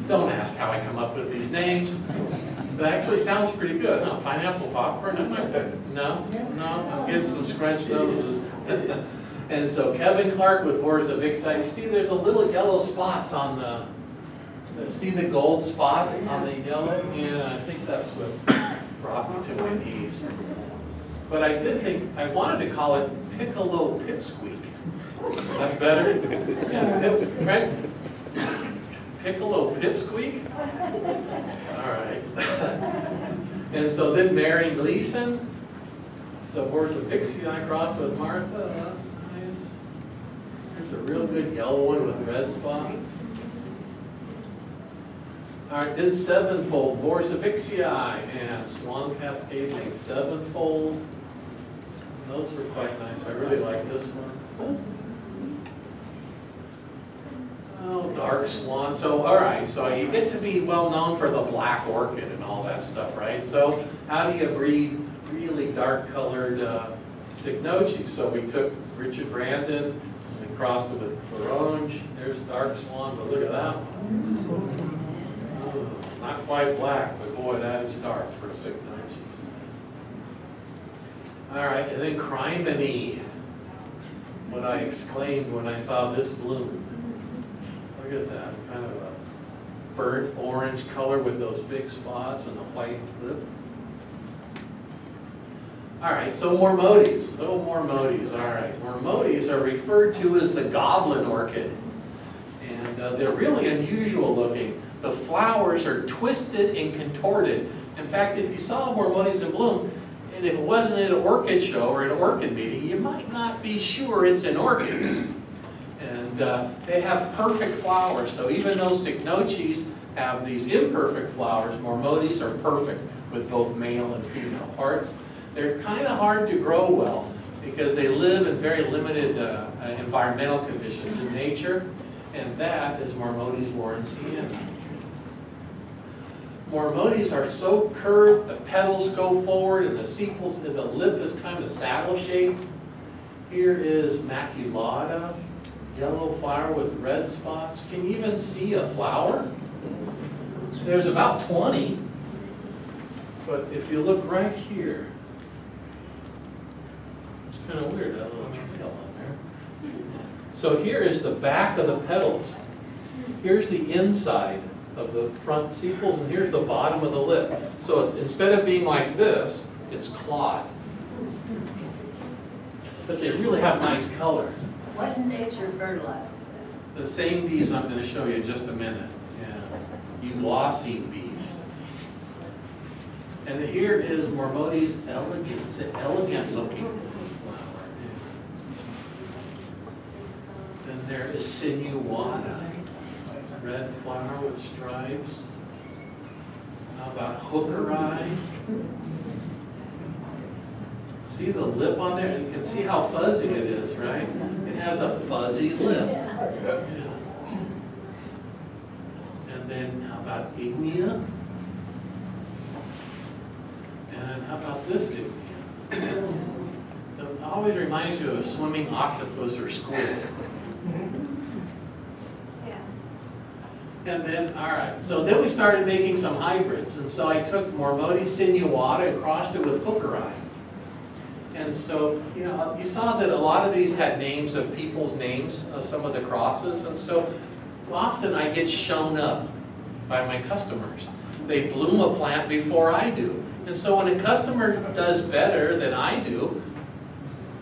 Don't ask how I come up with these names. That actually sounds pretty good, huh? Pineapple popcorn? No, I'm getting some scrunched noses. And so Kevin Clark with Borzovixii. See, there's a little yellow spots on see the gold spots on the yellow? Yeah, I think that's what brought me to my knees. But I did think, I wanted to call it Piccolo Pipsqueak. That's better? Yeah, right? Piccolo Pipsqueak? All right. And so then Mary Gleason. So Borzovixii I crossed with Martha. That's nice. There's a real good yellow one with red spots. All right, then sevenfold, Vorsavixii, and Swan Cascade Lake, sevenfold. Those were quite nice. I really like this one. Oh, dark swan. So, all right, so you get to be well known for the black orchid and all that stuff, right? So, how do you breed really dark colored Cycnoches? So, we took Richard Brandon, we crossed it with Florange. There's dark swan, but look at that one. Oh, not quite black, but boy, that is dark for a Cycnoches. All right, and then Crimony. What I exclaimed when I saw this bloom. Look at that, kind of a burnt orange color with those big spots and the white lip. All right, so Mormotes, little Mormotes. All right, Mormotes are referred to as the goblin orchid. And they're really unusual looking. The flowers are twisted and contorted. In fact, if you saw Mormotes in bloom, and if it wasn't at an orchid show or an orchid meeting, you might not be sure it's an orchid. And they have perfect flowers. So even though Cycnoches have these imperfect flowers, Mormotes are perfect with both male and female parts. They're kind of hard to grow well because they live in very limited environmental conditions in nature. And that is Mormotes lawrenceana. Mormotes are so curved, the petals go forward and the sepals, the lip is kind of saddle shaped. Here is maculata, yellow flower with red spots. Can you even see a flower? There's about 20, but if you look right here, it's kind of weird, that little trail on there. So here is the back of the petals. Here's the inside of the front sepals, and here's the bottom of the lip. So it's, instead of being like this, it's clawed. But they really have nice color. What nature fertilizes that? The same bees I'm going to show you in just a minute. Yeah, euglossine bees. And here is Mormotes elegans. It's an elegant looking flower. Then there is sinuata. Red flower with stripes. How about hookeri? See the lip on there? You can see how fuzzy it is, right? It has a fuzzy lip. Yeah. And then how about ignea? And how about this ignea? It always reminds you of a swimming octopus or squid. And then, all right, so then we started making some hybrids. And so I took Mormotes sinuata and crossed it with hookeri. And so, you know, you saw that a lot of these had names of people's names, some of the crosses. And so often I get shown up by my customers. They bloom a plant before I do. And so when a customer does better than I do,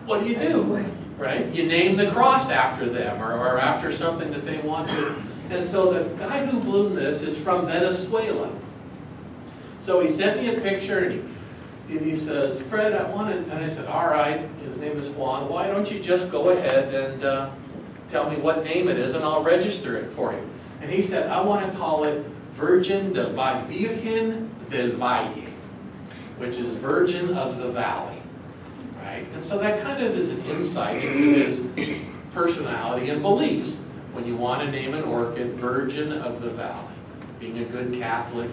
what do? Right? You name the cross after them or after something that they want to. And so the guy who bloomed this is from Venezuela. So he sent me a picture and he says, Fred, I want it. And I said, all right, his name is Juan. Why don't you just go ahead and tell me what name it is and I'll register it for you. And he said, I want to call it Virgen de Virgen del Valle, which is Virgin of the Valley. Right? And so that kind of is an insight into his personality and beliefs. When you want to name an orchid, Virgin of the Valley, being a good Catholic,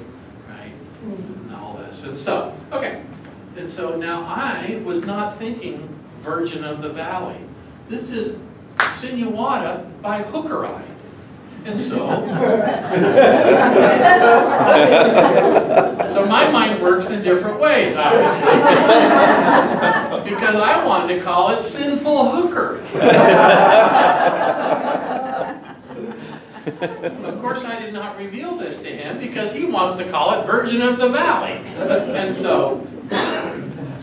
right, and all this. And so, okay, and so now I was not thinking Virgin of the Valley. This is sinuata by hookeri. And so, so my mind works in different ways, obviously, because I wanted to call it Sinful Hooker. Of course, I did not reveal this to him because he wants to call it Virgin of the Valley. And so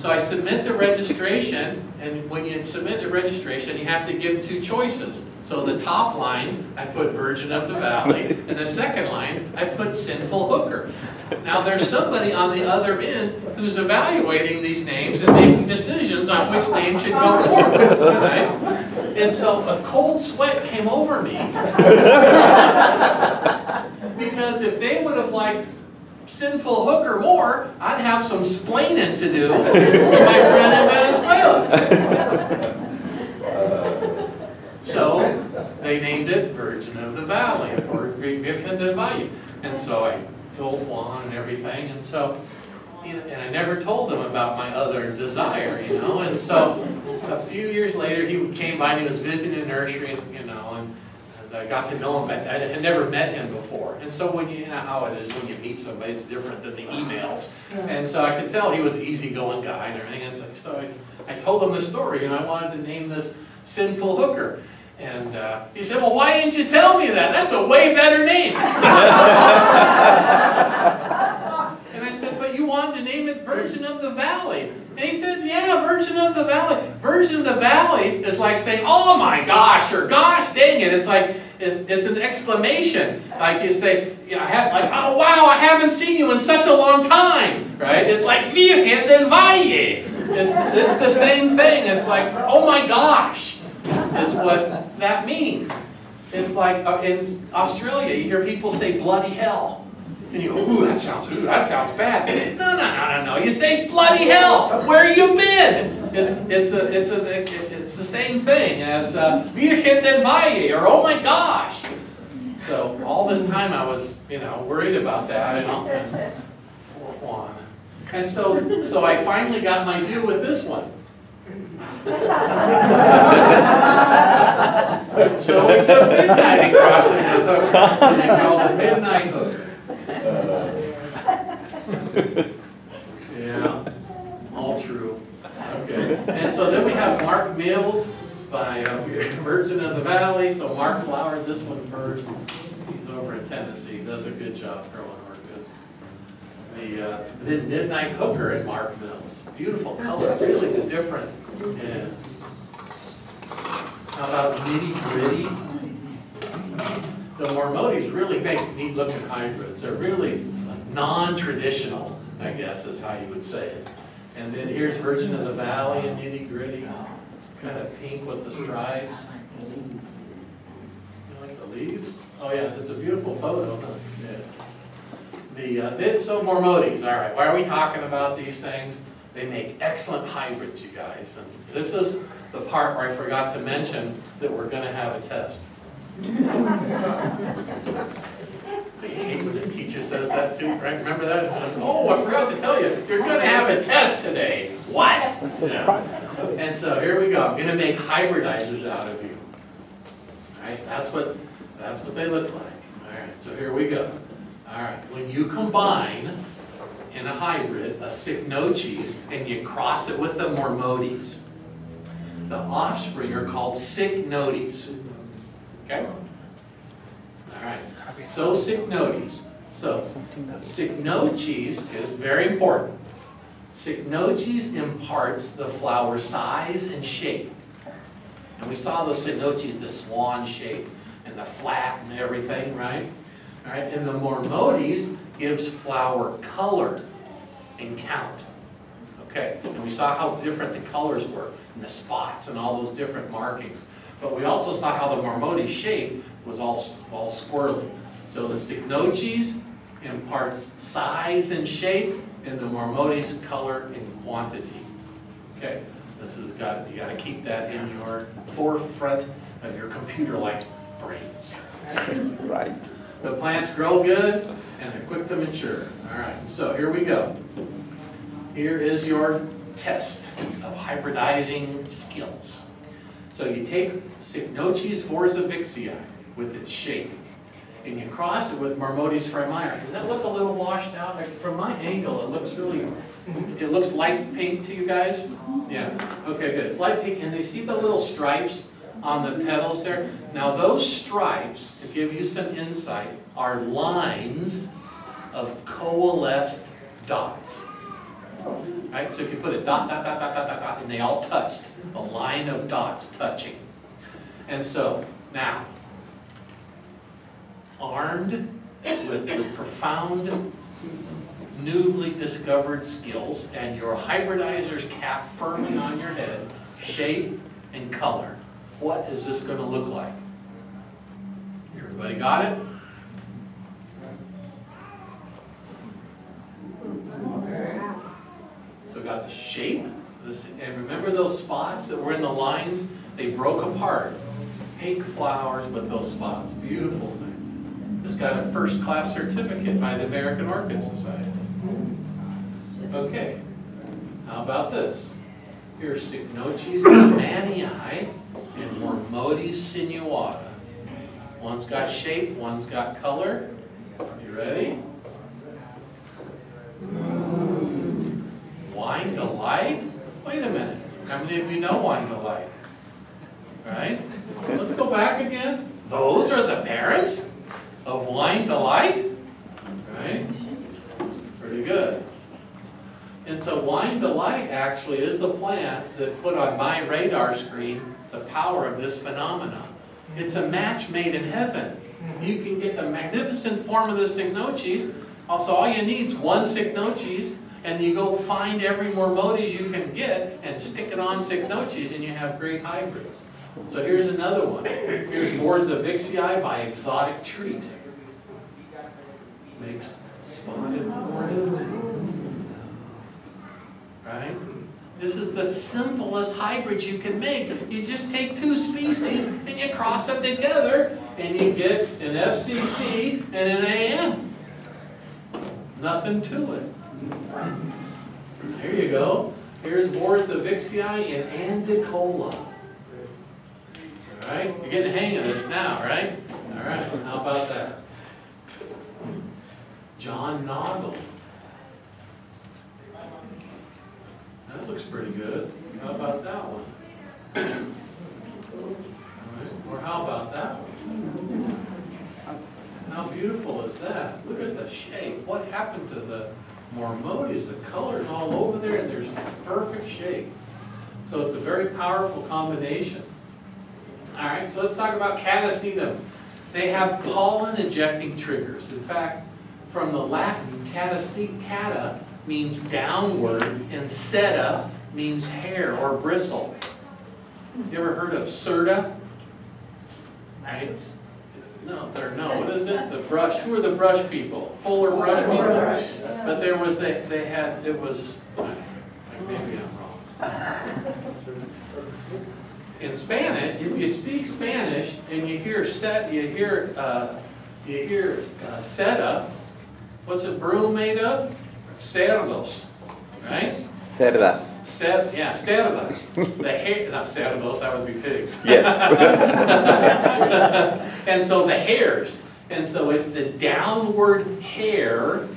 I submit the registration, and when you submit the registration, you have to give 2 choices. So the top line, I put Virgin of the Valley, and the second line, I put Sinful Hooker. Now there's somebody on the other end who's evaluating these names and making decisions on which name should go forward, right? And so a cold sweat came over me because if they would have liked Sinful Hooker more, I'd have some splaining to do to my friend in Venezuela. So they named it Virgin of the Valley for Virgen del Valle. And so I told Juan and everything, and so, and I never told them about my other desire, you know. And so a few years later, he came by and he was visiting a nursery, you know, and I got to know him, but I had never met him before. And so when you know how it is, when you meet somebody, it's different than the emails. And so I could tell he was an easygoing guy and everything. And so I told him the story, and I wanted to name this Sinful Hooker. And he said, well, why didn't you tell me that? That's a way better name. And I said, but you wanted to name it Virgin of the Valley. And he said, yeah, Virgin of the Valley. Virgin of the Valley is like saying, oh my gosh, or gosh dang it. It's like, it's an exclamation. Like you say, oh wow, I haven't seen you in such a long time. Right? It's like, Virgen del Valle. It's the same thing. It's like, oh my gosh, is what that means. It's like in Australia, you hear people say bloody hell. And you go, ooh, that sounds bad. No. You say bloody hell. Where you been? It's the same thing as Virgen del Valle, or oh my gosh. So all this time I was, you know, worried about that, you know. And so I finally got my due with this one. So it's a midnight across the hook. You call it midnight hook. Yeah, all true. Okay, and so then we have Mark Mills by Virgin of the Valley. So Mark flowered this one first. He's over in Tennessee. Does a good job growing orchids. The Midnight Hooker in Mark Mills. Beautiful color, really different. Yeah. How about Nitty Gritty? The Mormotes really make neat looking hybrids. They're really non-traditional, I guess is how you would say it. And then here's Virgin of the Valley and Nitty Gritty. Kind of pink with the stripes. You like the leaves? Oh yeah, it's a beautiful photo, huh? Yeah. So Mormotes, all right. Why are we talking about these things? They make excellent hybrids, you guys. And this is the part where I forgot to mention that we're going to have a test. I hate when the teacher says that too, right? Remember that? Oh, I forgot to tell you, you're going to have a test today. What? Yeah. And so here we go. I'm going to make hybridizers out of you. All right, that's what they look like. All right, so here we go. All right, when you combine in a hybrid a Cycnoches and you cross it with the Mormotes, the offspring are called Cycnotes. Okay? All right. So Cycnotes. So Cycnoches is very important. Cycnoches imparts the flower size and shape. And we saw the Cycnoches, the swan shape and the flat and everything, right? All right. And the Mormotes gives flower color and count. Okay. And we saw how different the colors were and the spots and all those different markings. But we also saw how the Mormotes shape was all squirrely. So the Cycnoches imparts size and shape, and the Mormotes color and quantity. Okay, you got to keep that in your forefront of your computer-like brains. Right. The plants grow good and they're quick to mature. All right, so here we go. Here is your test of hybridizing skills. So you take Cycnoches forzavixii with its shape, and you cross it with Mormotes frymire. Does that look a little washed out? Like, from my angle, it looks light pink to you guys? Yeah, okay, good. It's light pink, and you see the little stripes on the petals there? Now those stripes, to give you some insight, are lines of coalesced dots. Right? So if you put a dot, dot, dot, dot, dot, dot, dot, and they all touched, a line of dots touching. And so, now, armed with your profound, newly discovered skills and your hybridizer's cap firmly on your head, shape and color, what is this going to look like? Everybody got it? shape. And remember those spots that were in the lines? They broke apart. Pink flowers with those spots. Beautiful thing. This got a first-class certificate by the American Orchid Society. Okay. How about this? Here's Cycnoches mannii and Mormodis sinuata. One's got shape, one's got color. You ready? Wine Delight? Wait a minute. How many of you know Wine Delight? Right? Let's go back again. Those are the parents of Wine Delight? Right? Pretty good. And so Wine Delight actually is the plant that put on my radar screen the power of this phenomenon. It's a match made in heaven. You can get the magnificent form of the Cycnoches. Also, all you need is one Cycnoches, and you go find every Mormodis you can get and stick it on Cycnoches, and you have great hybrids. So here's another one. Here's Borzavixii by Exotic Treat. Makes spotted morning. Right? This is the simplest hybrid you can make. You just take two species and you cross them together and you get an FCC and an AM. Nothing to it. There you go. Here's Borzavixii and Andicola. All right? You're getting the hang of this now, right? All right. How about that? John Noggle. That looks pretty good. How about that one? Or how about that one? How beautiful is that? Look at the shape. What happened to the Mormodis? The color's all over there and there's perfect shape. So it's a very powerful combination. All right, so let's talk about catasetums. They have pollen ejecting triggers. In fact, from the Latin, cata means downward, and seta means hair or bristle. You ever heard of Serta? Right? No, what is it? The brush. Who are the brush people? Fuller brush people? But there was, maybe I'm wrong. In Spanish, if you speak Spanish and you hear seta, what's a broom made of? Cerdos, right? Cerdas. Cerdas. The hair, not cerdos, that would be pigs. Yes. And so the hairs. And so it's the downward hair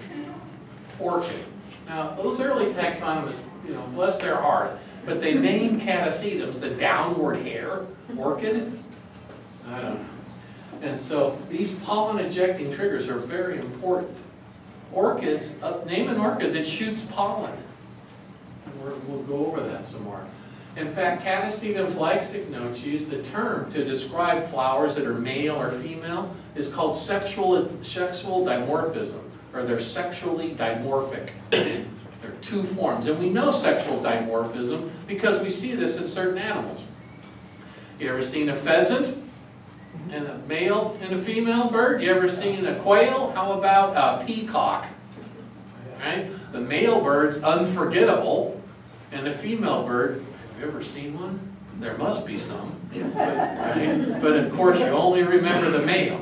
orchid. Now, those early taxonomists, bless their heart, but they named catasetums the downward hair orchid. I don't know. And so these pollen ejecting triggers are very important. Orchids, name an orchid that shoots pollen. And we'll go over that some more. In fact, catasetums like Cycnoches, the term to describe flowers that are male or female is called sexual dimorphism, or they're sexually dimorphic. There are two forms, and we know sexual dimorphism because we see this in certain animals. You ever seen a pheasant and a male and a female bird? You ever seen a quail? How about a peacock? Right? The male bird's unforgettable, and the female bird, have you ever seen one? There must be some. Right? But of course, you only remember the male.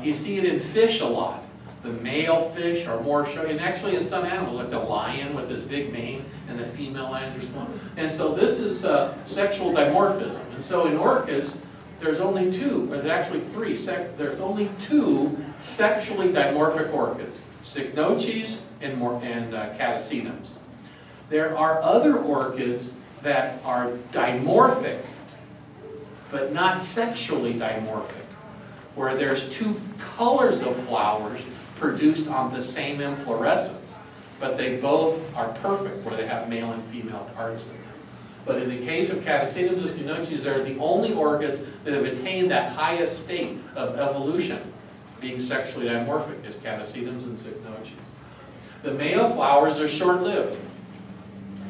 You see it in fish a lot. The male fish are more showy, and actually in some animals, like the lion with his big mane, and the female lions are small. And so this is sexual dimorphism. And so in orchids, there's only two, there's actually three, there's only two sexually dimorphic orchids, Cycnoches and catasetums. There are other orchids that are dimorphic, but not sexually dimorphic, where there's two colors of flowers produced on the same inflorescence, but they both are perfect, where they have male and female parts of them. But in the case of catasetums and Cycnoches, they're the only orchids that have attained that highest state of evolution, being sexually dimorphic, as catasetums and Cycnoches. The male flowers are short-lived,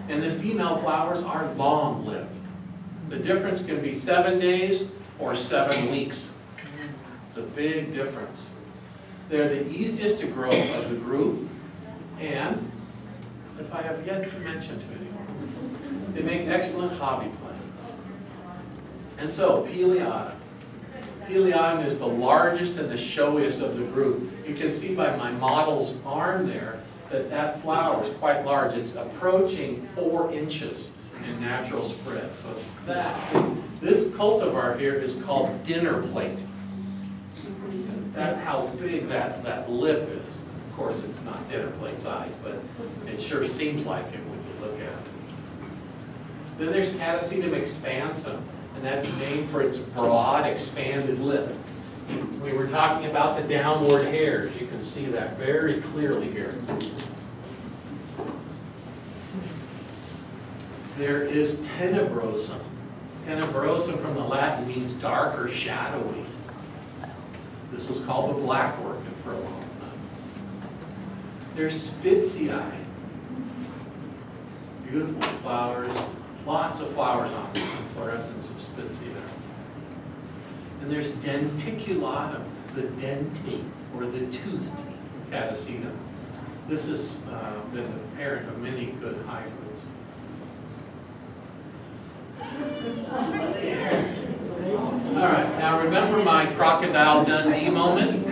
and the female flowers are long-lived. The difference can be 7 days or 7 weeks. It's a big difference. They're the easiest to grow of the group, and if I have yet to mention to anyone. They make excellent hobby plants. And so, Peleotum. Peleotum is the largest and the showiest of the group. You can see by my model's arm there that that flower is quite large. It's approaching 4 inches in natural spread. So it's that big. This cultivar here is called dinner plate. That's how big that lip is. Of course, it's not dinner plate size, but it sure seems like it when you look at it. Then there's Catasetum expansum, and that's named for its broad, expanded lip. We were talking about the downward hairs. You can see that very clearly here. There is tenebrosum. Tenebrosum from the Latin means dark or shadowy. This was called the black orchid for a long time. There's Spitzii. Beautiful flowers. Lots of flowers on them. Inflorescence of Spitzii. And there's Denticulatum, the dentate, or the toothed Catasetum. This has been the parent of many good hybrids. All right, now remember my Crocodile Dundee moment?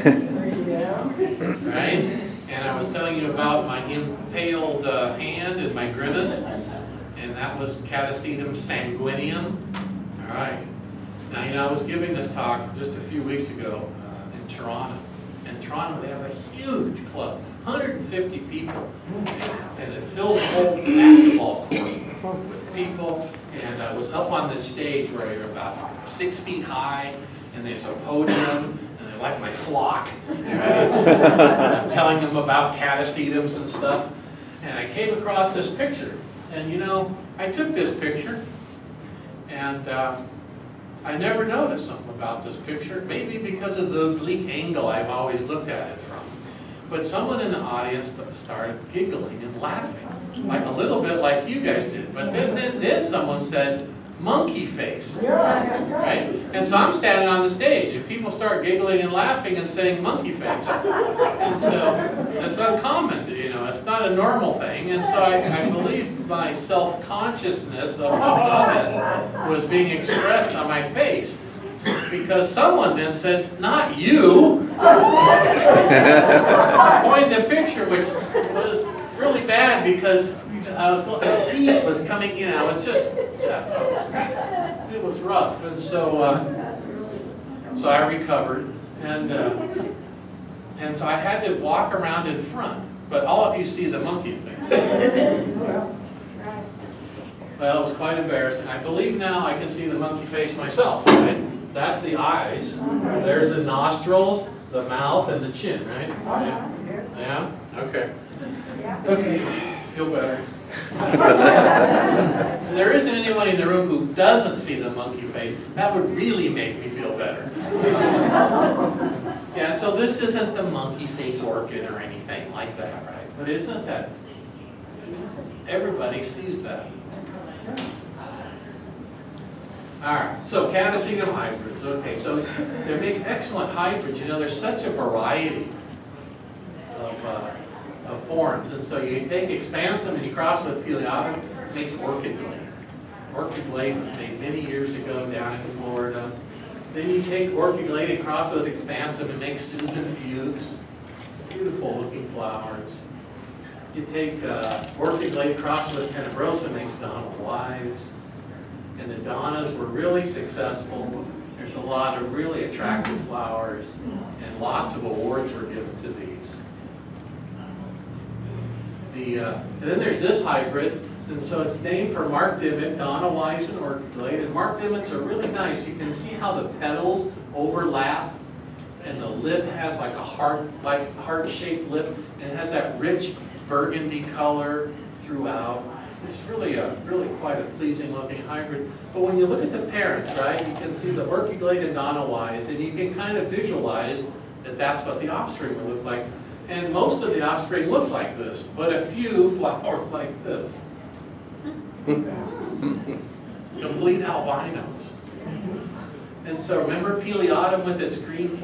Right? And I was telling you about my impaled hand and my grimace, and that was Catasetum sanguineum. All right. Now, you know, I was giving this talk just a few weeks ago in Toronto. In Toronto, they have a huge club, 150 people, and it fills a whole basketball court with people. And I was up on this stage where you're about 6 feet high, and there's a podium, and they're like my flock. Right? I'm telling them about catasetums and stuff. And I came across this picture. And you know, I took this picture, and I never noticed something about this picture, maybe because of the oblique angle I've always looked at it from. But someone in the audience started giggling and laughing, like a little bit like you guys did. But then someone said, monkey face, right? And so I'm standing on the stage, and people start giggling and laughing and saying monkey face. And so it's uncommon, you know, it's not a normal thing. And so I believe my self-consciousness of the comments was being expressed on my face, because someone then said, not you, pointed the picture, which was really bad because I was going, the heat was coming in. I was just, it was rough, and so so I recovered, and so I had to walk around in front. But all of you see the monkey face. Well, it was quite embarrassing. I believe now I can see the monkey face myself. Right? That's the eyes. There's the nostrils, the mouth, and the chin. Right? Yeah. Okay. Okay. Feel better. There isn't anyone in the room who doesn't see the monkey face. That would really make me feel better. Yeah, so this isn't the monkey face orchid or anything like that, right? But isn't that, everybody sees that. All right, so Catasetum hybrids. Okay, so they make excellent hybrids. You know, there's such a variety of forms. And so you take expansum and you cross it with Peleotum, it makes orchid glade. Orchid glade was made many years ago down in Florida. Then you take orchid glade and cross it with expansum and make Susan fugues. Beautiful looking flowers. You take orchid glade, cross it with tenebrosa, makes Donna Wise. And the Donnas were really successful. There's a lot of really attractive flowers, and lots of awards were given to these. And then there's this hybrid, and so it's named for Mark Dimmitt, Donna Wise and orchid glade. And Mark Dimmitt's are really nice. You can see how the petals overlap, and the lip has like a heart-shaped lip, and it has that rich burgundy color throughout. It's really quite a pleasing looking hybrid. But when you look at the parents, right, you can see the orchid glade and Donna Wise, and you can kind of visualize that that's what the offspring would look like. And most of the offspring look like this, but a few flower like this. Complete albinos. And so remember Peleotum with its green